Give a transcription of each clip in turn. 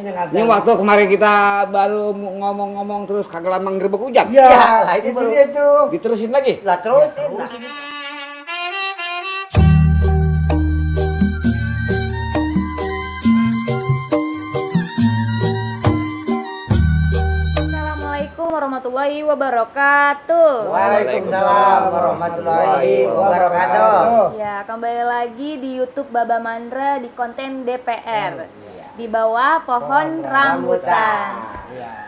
Ini waktu kemarin kita baru ngomong-ngomong terus kagak lama ngerebek hujan. Iya, lah itu baru itu. Diterusin lagi. Lah terusin. Lah. Assalamualaikum warahmatullahi wabarakatuh. Waalaikumsalam warahmatullahi wabarakatuh. Ya, kembali lagi di YouTube Baba Mandra di konten DPR. Di bawah pohon rambutan.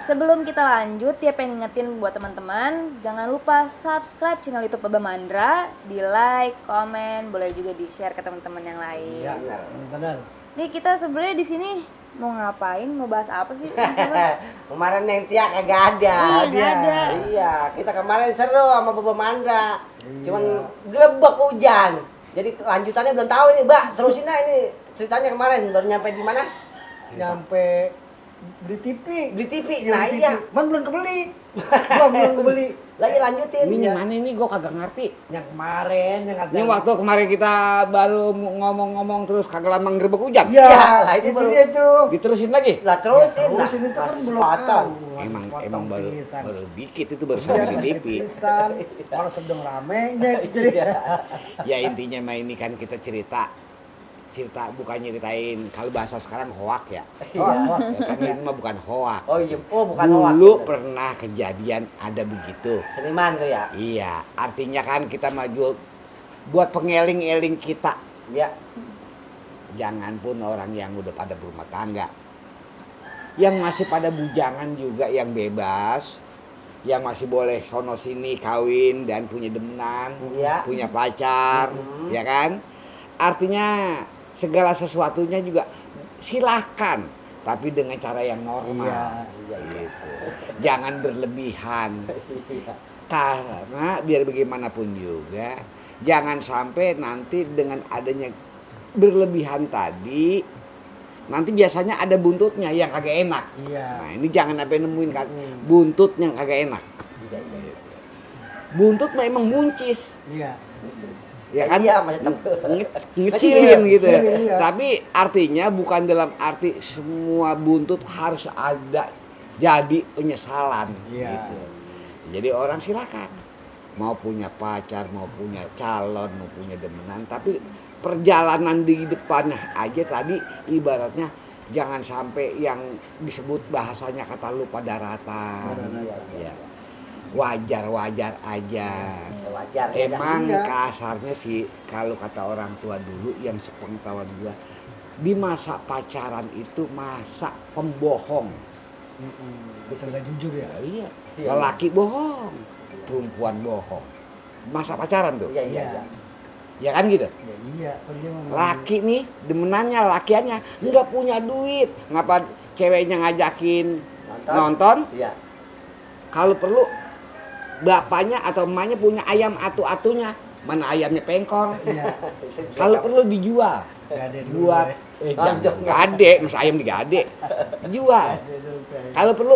Sebelum kita lanjut, ya pengen ngingetin buat teman-teman, jangan lupa subscribe channel YouTube Baba Mandra, di like, komen, boleh juga di share ke teman-teman yang lain. Iya, benar. Nih kita sebenarnya di sini mau ngapain? Mau bahas apa sih? Kemarin yang Tia kagak ada. Iya, nggak ada. Iya, kita kemarin seru sama Baba Mandra. Cuman grebek hujan. Jadi lanjutannya belum tahu ini, Mbak. Terusin dah ini ceritanya kemarin baru nyampe di mana? Nyampe beli TV. Beli TV. Yang Nah, TV. iya. Man belum kebeli. belum kebeli. Lagi lanjutin. Ini yang mana ini gua kagak ngerti. Yang kemarin yang ada. Ini waktu kemarin kita baru ngomong-ngomong terus kagak lama ngerebek hujan. Iya, lah itu itu baru. dia itu. Diterusin lagi. Lah terusin. Terusin itu kan Masih belum sepotong. tahu. Emang baru dikit itu baru Iya, sampai di TV. tulisan. Malah sedang ramenya itu cerita. Ya intinya mah ini kan kita cerita bukan nyeritain, kalau bahasa sekarang hoak ya. Oh, Ya kan ini mah bukan hoak. Oh iya, oh bukan hoak. Dulu pernah kejadian ada begitu. Seniman tuh ya. Iya, artinya kan kita maju buat pengeling-eling kita. Ya. Jangan pun orang yang udah pada berumah tangga, yang masih pada bujangan juga, yang bebas, yang masih boleh sono sini kawin dan punya demenan, Iya. punya pacar, ya kan? Artinya segala sesuatunya juga silahkan, tapi dengan cara yang normal. Iya. Gitu. Jangan berlebihan. Karena biar bagaimanapun juga, jangan sampai nanti dengan adanya berlebihan tadi, nanti biasanya ada buntutnya yang kagak enak. Iya. Nah ini jangan sampai nemuin kan buntut yang kagak enak. Buntut memang muncis, Iya. ya kan? Iya, masih Ngecilin gitu ya. Ngecilin, iya. Tapi artinya bukan dalam arti semua buntut harus ada jadi penyesalan. Iya. Gitu. Jadi orang silakan mau punya pacar, mau punya calon, mau punya demenan, tapi perjalanan di depannya aja tadi ibaratnya jangan sampai yang disebut bahasanya kata lu pada rata. Ya. Wajar-wajar aja. Sewajarnya. Emang Iya. kasarnya sih kalau kata orang tua dulu yang sepengetahuan gua, di masa pacaran itu masa pembohong. Bisa nggak jujur ya? Iya. Iya. Lelaki bohong, perempuan bohong. Masa pacaran tuh. Iya, iya, iya. Ya kan gitu. Ya iya. Kan dia mau Laki nih demenannya lakiannya nggak punya duit. Ngapa ceweknya ngajakin nonton? Iya. Kalau perlu bapaknya atau emaknya punya ayam atu-atunya. Mana ayamnya pengkor. Iya. Kalau perlu dijual. Gade dulu. Buat Lanjut. gade, masa ayam digade. Dijual. Kalau perlu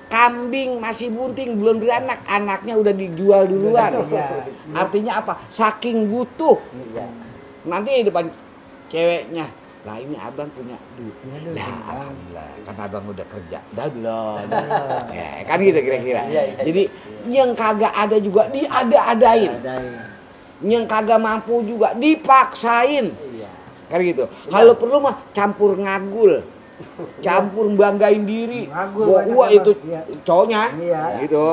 kambing masih bunting belum beranak, anaknya udah dijual duluan. Iya. Artinya apa? Saking butuh. Iya. Nanti di depan ceweknya, lah ini abang punya duit. Punya duit, Nah, Bang. alhamdulillah, karena abang udah kerja. Dah belum. Ya, kan gitu kira-kira. Iya, iya. Jadi yang kagak ada juga diada-adain. Yang kagak mampu juga dipaksain. Iya. Kan gitu. Kalau perlu mah campur ngagul. Campur banggain diri. Ngagul Wah, banyak wah emang. itu Iya. cowoknya. Iya. Gitu.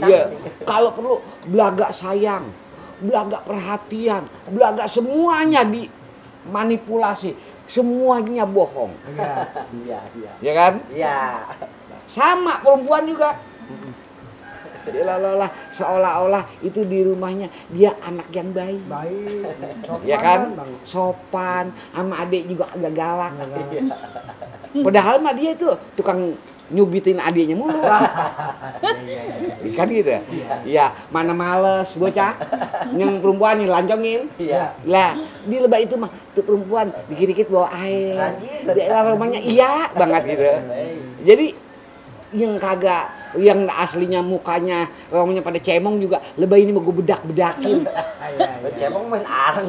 Iya. Kalau perlu belaga sayang, belaga perhatian, belaga semuanya dimanipulasi. Semuanya bohong. Iya. Iya, iya. Ya kan? Iya. Sama perempuan juga. Lah seolah-olah itu di rumahnya dia anak yang baik. Baik. Ya kan? Bang. Sopan, sama adik juga agak galak. Iya. Padahal mah dia itu tukang nyubitin adiknya mulu. Kan gitu ya? Iya, mana males bocah. Yang perempuan yang lancongin. Iya. Lah, di lebah itu mah tuh perempuan dikit-dikit bawa air. Rajin. Di daerah rumahnya iya banget gitu. Jadi yang kagak yang aslinya mukanya romanya pada cemong juga, lebay ini mau gue bedak-bedakin. Cemong main arang.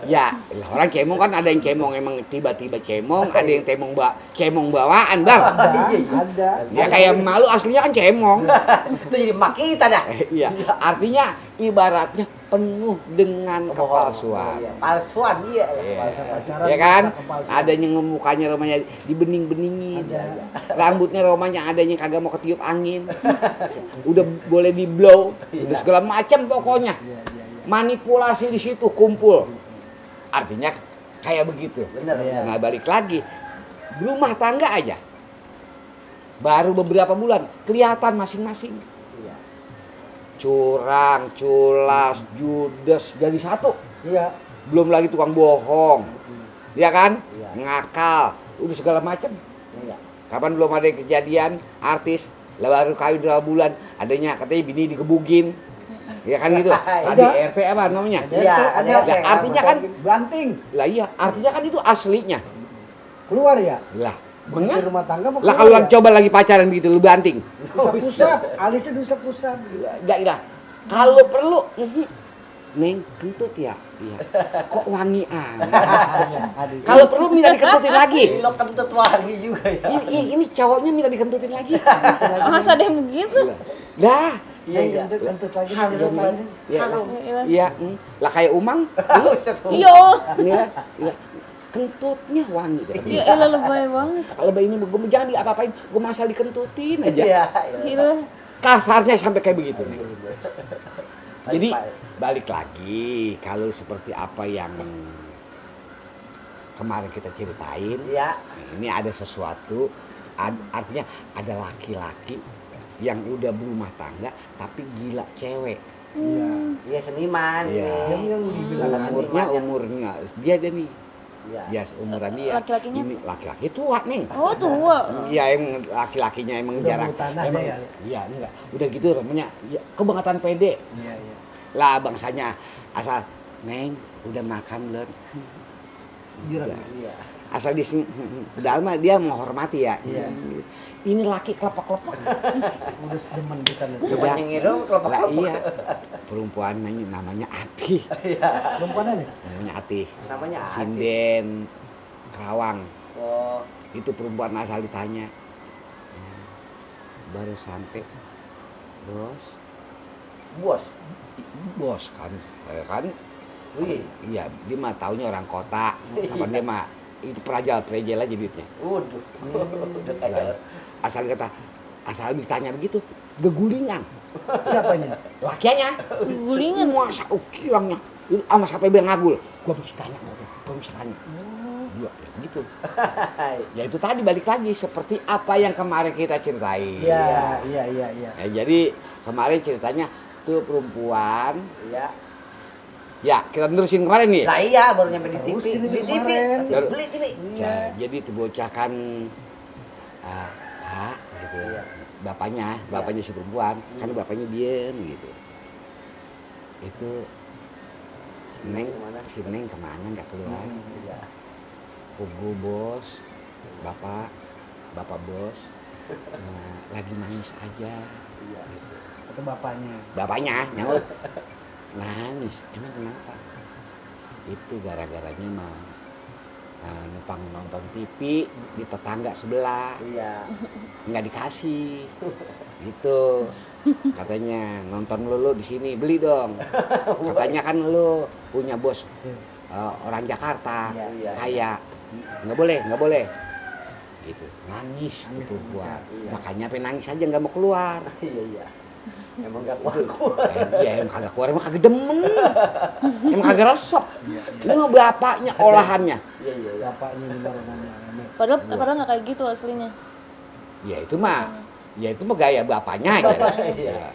Ya, lah orang cemong kan ada yang cemong emang tiba-tiba cemong, ada yang cemong bawaan, Bang. Ada. Ya kayak malu aslinya kan cemong. Itu jadi mak kita dah. Iya, artinya ibaratnya penuh dengan kepalsuan. Iya, palsuan iya. Palsu pacaran. Ya kan? bisa kepalsuan. Ada yang mukanya romanya dibening-beningin. Ada. Rambutnya romanya ada yang kagak mau ketiup angin. Udah boleh di blow, udah segala macam pokoknya. Iya, iya, iya. Manipulasi di situ kumpul. Artinya kayak begitu. Bener. Iya. Nah, balik lagi. Rumah tangga aja. Baru beberapa bulan kelihatan masing-masing. Iya. Curang, culas, judes jadi satu. Iya. Belum lagi tukang bohong. Ya kan? Iya. Ngakal, udah segala macam. Iya. Kapan belum ada kejadian artis lah baru kawin 2 bulan, adanya katanya bini digebugin. Ya kan gitu. Tadi Ada. RT apa namanya? Iya, ada Lah, RT. artinya kan banting lah iya, artinya kan itu aslinya. keluar ya. Lah, Di menga- rumah tangga mau lah keluar kalau ya? coba lagi pacaran begitu lu banting. Usap-usap, alisnya usap-usap. Enggak lah. Kalau perlu Neng, kentut ya? Iya. Kok wangi amat? Kalau perlu minta dikentutin lagi. Lo kentut wangi juga ya. Ini cowoknya minta dikentutin lagi. Masa ada yang begitu? Dah. Iya. Kentut lagi. Harum banget. Iya. Harum. Iya. Lah kayak Umang. Buset. Iya. Iya. Iya. Kentutnya wangi. Ya elah lebay banget. Kalau bayi ini gue jangan diapa-apain, gue masal dikentutin aja. Iya. Gila. Kasarnya sampai kayak begitu nih. Jadi Baik. balik lagi kalau seperti apa yang kemarin kita ceritain, Iya. ini ada sesuatu, artinya ada laki-laki yang udah berumah tangga tapi gila cewek. Iya. Iya seniman. Iya. nih. Yang dibilang Umurnya dia ada nih, Iya. ya seumuran dia. Laki-lakinya? Ini laki-laki tua nih. Oh tua. Iya, yang laki-lakinya emang Udah jarang. bertanah Emang, deh ya. iya, enggak. Udah gitu namanya ya, kebangetan pede. Iya, iya. Lah bangsanya asal Neng udah makan belum? Girang. Iya. Asal di sini padahal mah dia menghormati ya. Iya. Ini laki kelepek-kelepek. Udah demen bisa lihat. Cuma nyirum Lah kelopak-kelopak. iya. Perempuan namanya Ati. Perempuannya nih. Namanya Ati. Namanya Ati. Sinden Kerawang. Oh. Itu perempuan asal ditanya. Baru sampai bos. Bos. Bos kan. Kan Wih. iya, dia mah taunya orang kota. Apa dia mah itu perajal aja duitnya. Waduh. Udah kayak Asal ditanya begitu, gegulingan. Siapanya? Lakianya. Gulingan. Masa ukirangnya. Itu sama siapa yang ngagul. Gua mesti tanya, gua mesti tanya. Iya, gitu. Ya itu tadi balik lagi seperti apa yang kemarin kita ceritain. Iya, iya, iya, iya. Ya, jadi kemarin ceritanya tuh perempuan. Iya. Ya, kita terusin kemarin nih. Lah iya baru nyampe di TV. Terusin ini Di TV. kemarin. Beli TV. Ya, jadi tuh bocah kan Pak, gitu. Iya. Bapaknya si perempuan, kan bapaknya diem gitu. Itu si Neng kemana nggak keluar? Iya. Pugu bos, bapak bos, lagi nangis aja. Iya. Gitu. Atau bapaknya. Bapaknya nyaut, nangis, emang kenapa? Itu gara-garanya mah numpang nonton TV di tetangga sebelah, Iya. nggak dikasih, gitu. Katanya nonton lu di sini beli dong. Katanya kan lu punya bos orang Jakarta, Iya, iya. kaya, nggak boleh. Gitu, nangis Nangis, tuh perempuan. iya. Makanya pengen nangis aja nggak mau keluar. Iya iya. Emang gak kuat. Ya emang kagak keluar, emang kagak demen, emang kagak resep. Ini mah bapaknya olahannya. Iya iya iya. Bapaknya benar namanya. Mes. Padahal nggak kayak gitu aslinya. Ya itu mah gaya bapaknya aja. Ya,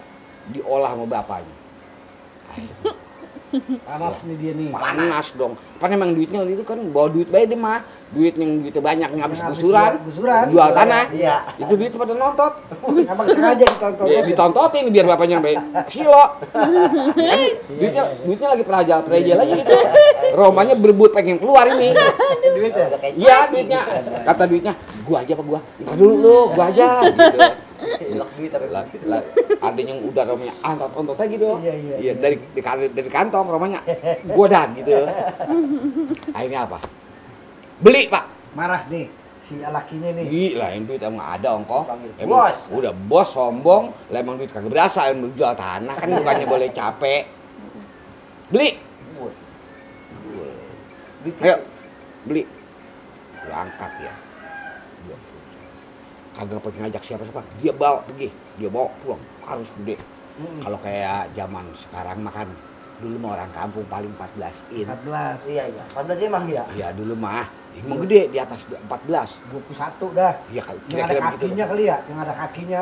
diolah sama bapaknya. Panas nih dia nih. Panas dong. Kan emang duitnya itu kan bawa duit baik deh mah. Duit yang duitnya banyak habis Yang habis gusuran, gusuran, jual tanah. Iya. Itu duit pada nontot. Emang sengaja ditonton. Ya, ditontotin biar bapaknya sampai silo. Kan duitnya lagi perajal aja gitu. Romanya berebut pengen keluar ini. Duit ya udah kayak Iya cacing. duitnya. Kata duitnya, gua aja apa gua? Ntar dulu lu, gua aja gitu. Hilak duit tapi. Ada yang udah rumahnya ontot aja gitu. Iya. Dari kantong rumahnya. Gua dah gitu. Akhirnya apa? Beli, Pak. Marah nih si lakinya nih. Gila, yang duit emang ada ongkong. Bos. Udah bos sombong, lah emang duit kagak berasa, yang jual tanah kan bukannya boleh capek. Beli. Ayo, beli. Lu angkat ya. Kagak pergi ngajak siapa-siapa, dia bawa pergi, dia bawa pulang, harus gede. Kalau kayak zaman sekarang makan, dulu mah orang kampung paling 14 in. 14. Iya. 14 emang iya. Iya dulu mah, emang gede di atas 14. 21 dah. Iya Yang ada kira-kira kakinya begitu. kali ya, yang ada kakinya.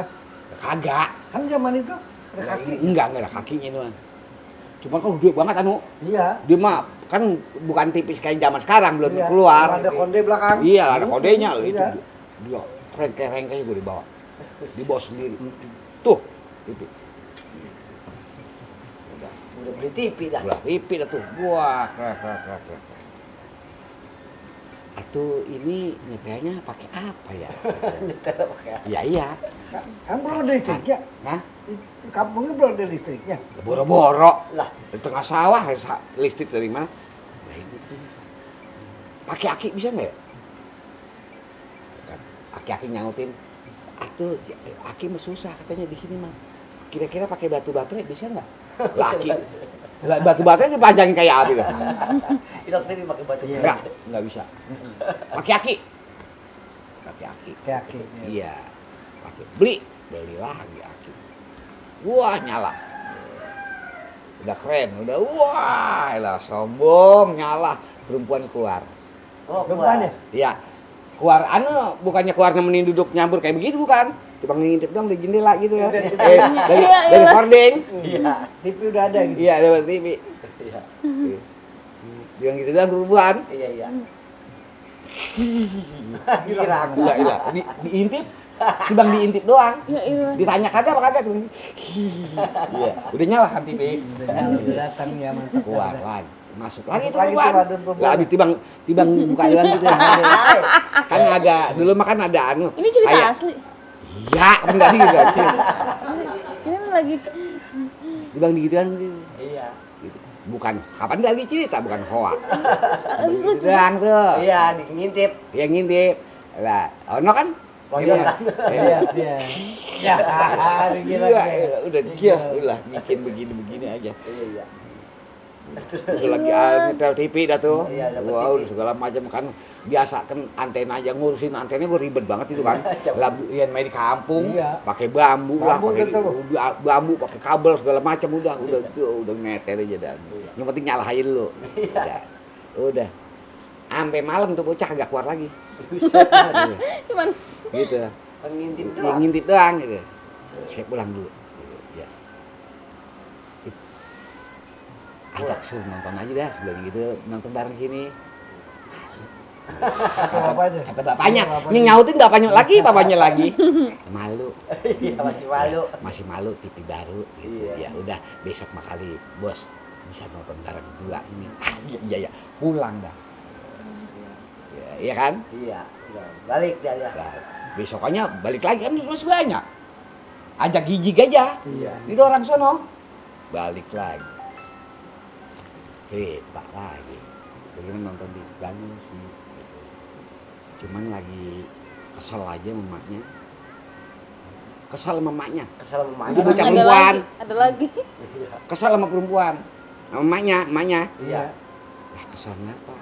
Kagak, Kan zaman itu ada kaki. enggak ada kakinya itu. Cuma kan gede banget anu. Iya. Dia mah kan bukan tipis kayak zaman sekarang belum Iya. keluar. Ada konde belakang. Iya ada kodenya Iya. itu. Dia rengke-rengke gue dibawa. Dibawa sendiri. Tuh, itu. Udah beli TV dah. Udah pipi dah tuh. Wah, keren. Atuh ini nyetelnya pakai apa ya? Nyetel pakai. Iya. Kan belum ada listriknya. Hah? Di kampungnya belum ada listriknya. Boro-boro. Lah, Di tengah sawah listrik dari mana? Nah, ini tuh. Pakai aki bisa nggak ya? Kan, aki-aki nyautin. Atuh aki mah susah katanya di sini mah. Kira-kira pakai batu baterai bisa nggak? Laki. Lah batu baterai dipanjangin kayak apa kan? Hilak TV pakai batu. Iya. Enggak bisa. Pakai aki. Pakai aki. Kayak aki. Iya. Pakai beli lagi aki. Wah, nyala. Udah keren, udah wah, elah sombong, nyala. Perempuan keluar. Oh, Depannya. Iya. Keluar anu bukannya keluar nemenin duduk nyambur kayak begitu bukan. Cuma ngintip dong di jendela gitu ya. Dari hording. Iya. TV udah ada gitu. Iya, dari TV. Iya. Bilang gitu doang perempuan. Iya. Kira aku. Iya. Diintip. Cuma diintip doang. Ya iya. Ditanya kagak apa kagak tuh. Iya, udah nyala kan TV. Udah datang ya mantap. Keluar lagi. Masuk lagi tuh Lagi tuh perempuan. ada perempuan. Lah abis tibang buka jalan gitu. Kan ada dulu mah kan ada anu. Ini cerita kayak- asli. Iya, enggak gitu. Ini lagi Tibang digituan gitu. Iya. Bukan, kapan dari cerita bukan hoax. habis lucu. Doang tuh. Iya, ngintip. Yang ngintip. Lah, ono kan? Lonjotan. Iya. Iya. Ya, gila. Iya, udah dia udah bikin begini aja. Iya. Udah lagi nyetel TV dah tuh. Iya, dapet Wow, TV. segala macam kan biasa kan antena aja ngurusin antena gue ribet banget itu kan. Lah yang main di kampung, Iya. pakai bambu lah, Bambu pakai gitu. bambu, pakai kabel segala macam udah netel aja dah. Iya. Yang penting nyalahin lu. Udah. Sampai malam tuh bocah agak keluar lagi. Buset. Iya, Cuman gitu. Ngintip Yang doang. ngintip doang gitu. Saya pulang dulu. Gitu, ya. Ajak suruh nonton aja dah sebelum gitu nonton bareng sini. Apa aja? Kata bapaknya, Bapaknya. ini nyautin bapaknya lagi. Malu. Iya, masih malu. Masih malu TV baru gitu. Iya. Ya udah besok mah kali bos bisa nonton bareng dua ini. Iya pulang dah. Ya, iya kan? Iya. Balik dia. Nah, besoknya balik lagi kan masih banyak. Ajak gigig aja. Iya. Itu orang sono. Balik lagi. Cerita lagi. Bagaimana nonton di Bandung sih. Cuman lagi kesel aja sama emaknya. Kesel sama emaknya. Kesel sama Itu emaknya. bocah perempuan. ada lagi. Kesel sama perempuan. Sama emaknya. Iya. Lah kesel ngapa?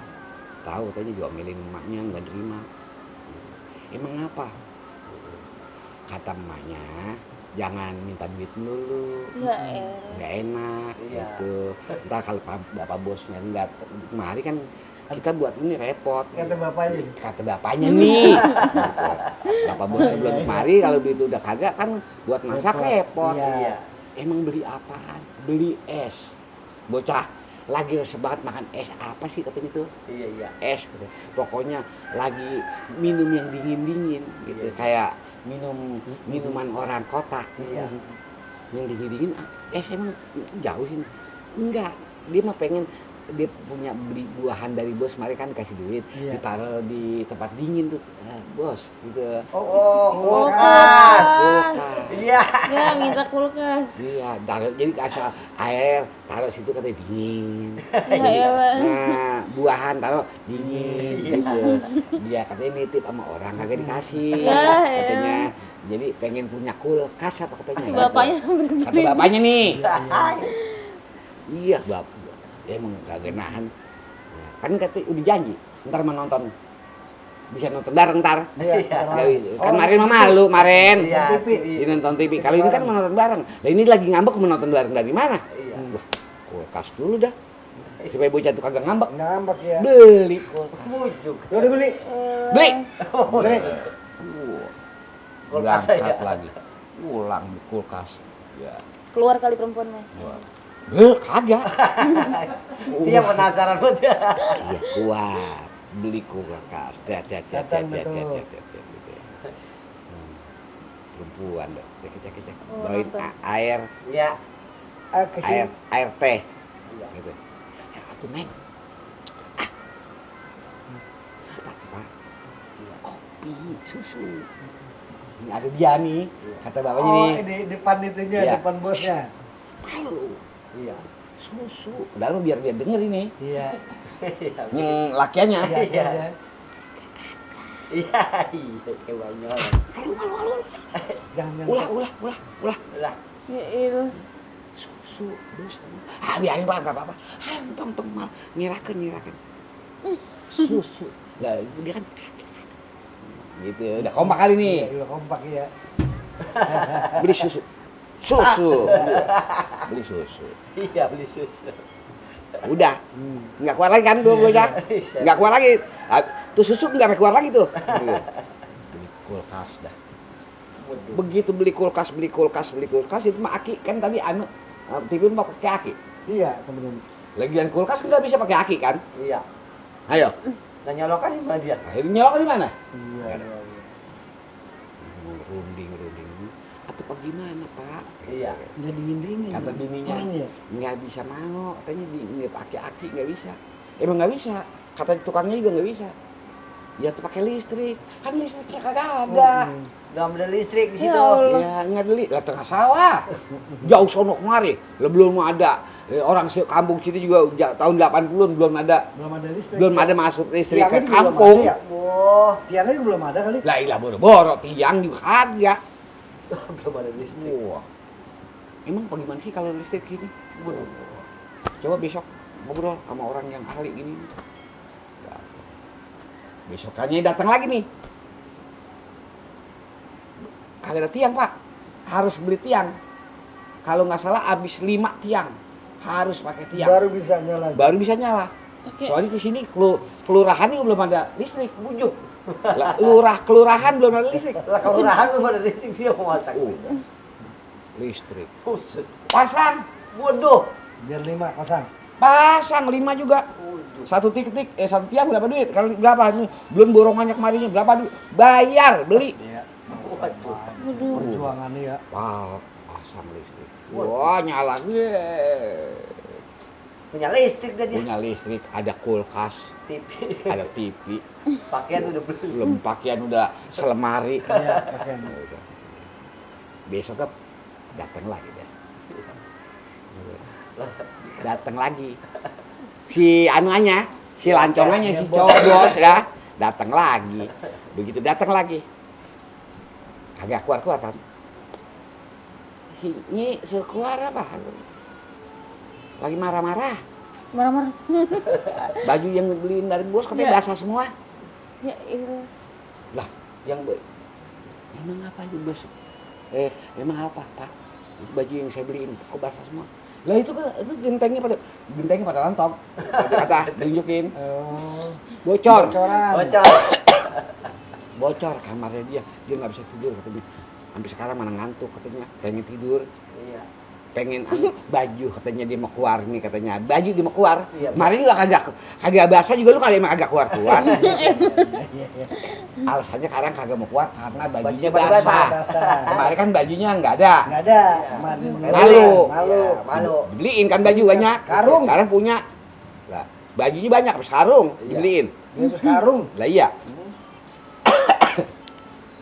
Tahu tadi juga milih emaknya nggak terima. Emang apa? Kata emaknya, jangan minta duit dulu. Ya Nggak enak Iya. gitu. Ntar kalau bapak bosnya nggak kemari kan kita buat ini repot. Kata bapaknya. Kata bapaknya nih. Bapak bosnya belum kemari, kalau duit udah kagak kan buat masak repot. Iya. Emang beli apaan? Beli es. Bocah lagi resep banget makan es apa sih katanya itu? Iya. Es gitu. Pokoknya lagi minum yang dingin-dingin gitu. Iya. Kayak minum minuman orang kota. Iya. Yang dingin-dingin es emang jauh sih. Enggak, dia mah pengen dia punya beli buahan dari bos, kemarin kan kasih duit, Iya. ditaruh di tempat dingin tuh, bos gitu. Oh, Kulkas. kulkas. Iya. Ya, minta kulkas. Iya, taruh jadi kasih air, taruh situ katanya dingin. Ya elah. Nah, buahan taruh dingin gitu. Dia katanya nitip sama orang kagak dikasih. Ya, Katanya jadi pengen punya kulkas apa katanya. Bapaknya Kata bapaknya nih. Iya, bapak. Ya emang kagak nahan. Nah, kan katanya udah janji, ntar mau nonton. Bisa nonton bareng ntar. Iya. Nggak bisa. Kan kemarin mah malu, kemarin. Iya, TV. Di nonton TV. Kali ini kan mau nonton bareng. Nah ini lagi ngambek mau nonton bareng dari mana? Iya. Wah, kulkas dulu dah. Supaya bocah tuh kagak ngambek. Ngambek ya. Beli kulkas. Bujuk. Udah beli. Beli. Beli. Wah, Kulkas berangkat aja. lagi. Pulang di kulkas. Ya. Keluar kali perempuannya. Wah. Kagak. Dia penasaran banget ya. Iya, kuat. Beli kulkas. Datang betul. Perempuan deh. Cek. Oh, Bawain nonton. air, Iya. Ke sini. air teh. Iya. Gitu. Ya, atuh Neng. Apa tuh, Pak? Kopi, susu. Ini ada dia nih, kata bapaknya Oh, nih. ini depan itunya, Iya. depan bosnya. Malu, Iya. susu. Udah lu biar dia denger ini. Iya. Yang lakiannya. Iya. Iya. Iya. Iya, kayak banyak. Malu. Jangan Ulah. Lah, Ya elah. Susu, dus. Biarin Pak, enggak apa-apa. Tong mal, nyerakan. Susu. Lah, dia kan gitu, udah kompak kali nih. Iya, udah kompak ya. Beli susu. Beli susu. iya beli susu. Udah. Enggak kuat lagi kan dua bocah. Enggak kuat lagi. Tuh susu enggak keluar lagi tuh. Beli kulkas dah. Begitu beli kulkas itu mah aki kan tadi TV mah pakai aki. Iya, teman-teman. Lagian kulkas enggak bisa pakai aki kan? Iya. Ayo. Nah nyolokan di mana dia? Akhirnya nyolok di mana? Iya. Runding. Atau apa gimana, Pak? Iya. Jadi dingin-dingin. Kata bininya, Iya. nggak bisa mau, katanya nggak pakai aki nggak bisa. Emang nggak bisa, kata tukangnya juga nggak bisa. Ya tuh pakai listrik, kan listriknya kagak ada. Udah ada listrik di Ya situ. Allah. Ya nggak ada lah tengah sawah, jauh sono kemari, lah belum ada. Orang kampung sini juga tahun 80-an belum ada Listrik. belum ada masuk listrik Tiangnya ke juga belum kampung. ada ya? Oh, Tiangnya juga belum ada kali. Lah ilah boro-boro tiang juga kagak. belum ada listrik. Wah. Emang bagaimana sih kalau listrik gini? Coba besok ngobrol sama orang yang ahli gini. Besokannya datang lagi nih. Kagak ada tiang, Pak. Harus beli tiang. Kalau nggak salah habis 5 tiang. Harus pakai tiang. Baru bisa nyala. Baru bisa nyala. Oke. Soalnya di sini kelurahan ini belum ada listrik, bujuk. Kelurahan belum ada listrik. Lah kelurahan lu ada listrik dia mau masak. Listrik. Buset. Pasang. Bodoh. Biar 5 pasang. Pasang 5 juga. Satu tiang berapa duit? Kalau berapa? Belum borongannya kemarinnya berapa duit? Bayar, beli. Iya. Waduh. Perjuangannya ya. Wow, pasang listrik. Wah, nyala. Punya listrik dah dia. Punya listrik, ada kulkas, TV. ada TV. Pakaian udah beli. Belum pakaian udah selemari. Iya, pakaian. Udah. Besok kan datang lagi deh. Datang lagi. Si anuannya, si lancongannya, si cowok bos ya, datang lagi. Begitu datang lagi, kagak keluar kan? Ini keluar apa? Lagi marah-marah. Marah-marah. Baju yang dibeliin dari bos katanya Ya. basah semua. Ya elah. Lah, emang apa itu bos? Emang apa, Pak? Baju yang saya beliin kok basah semua? Lah itu gentengnya pada lantong. Kata tunjukin. Oh. Bocor. Bocoran. Bocor kamarnya dia nggak bisa tidur katanya. Sampai sekarang mana ngantuk katanya, pengen tidur. Iya. Pengen baju katanya dia mau keluar nih katanya. Baju dia mau keluar. Iya. Kemarin juga kagak basah juga lu kali emang agak keluar. Alasannya sekarang kagak mau keluar karena bajunya pada basah. basah. Kemarin kan bajunya nggak ada. Enggak ada. Kemarin. Malu. Malu. Beliin kan baju banyak. Karung. Sekarang punya. Lah, Bajunya banyak, sarung Iya. dibeliin. Dia sekarung. Lah iya.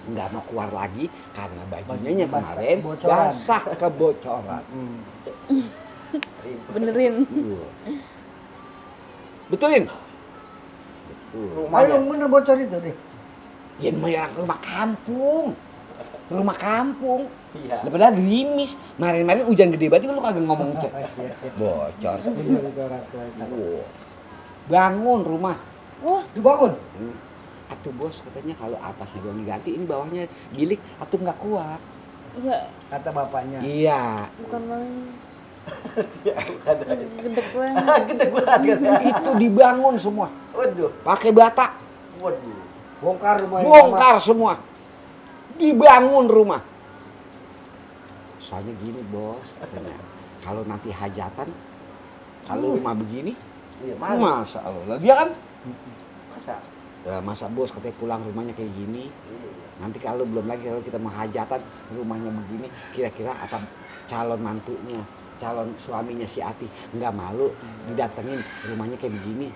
Nggak mau keluar lagi karena bajunya yang Basah, kemarin kebocoran. basah kebocoran. Benerin. Iya. Betulin. Betul. Ayo bener bocor itu deh. Ya namanya orang rumah kampung. Rumah kampung. Iya. Lah padahal gerimis. Kemarin-kemarin hujan gede banget lu kagak ngomong bocor. Bener itu orang tua itu. Wow. Bangun rumah. Wah, Dibangun. Atuh bos katanya kalau atasnya belum diganti ini bawahnya gilik atuh nggak kuat. iya, Kata bapaknya. Iya. bukan main. Iya, bukan. Gede banget. Gede banget. Itu dibangun semua. Waduh. Pakai bata. Waduh. Bongkar rumah yang Bongkar semua. Dibangun rumah. Soalnya gini bos, katanya, kalau nanti hajatan, kalau rumah begini, Iya, malu. masa Allah. Dia kan, Masa? ya, masa bos katanya pulang rumahnya kayak gini. Iya. Nanti kalau belum lagi kalau kita mau hajatan, rumahnya begini, kira-kira apa calon mantunya, calon suaminya si Ati nggak malu didatengin rumahnya kayak begini.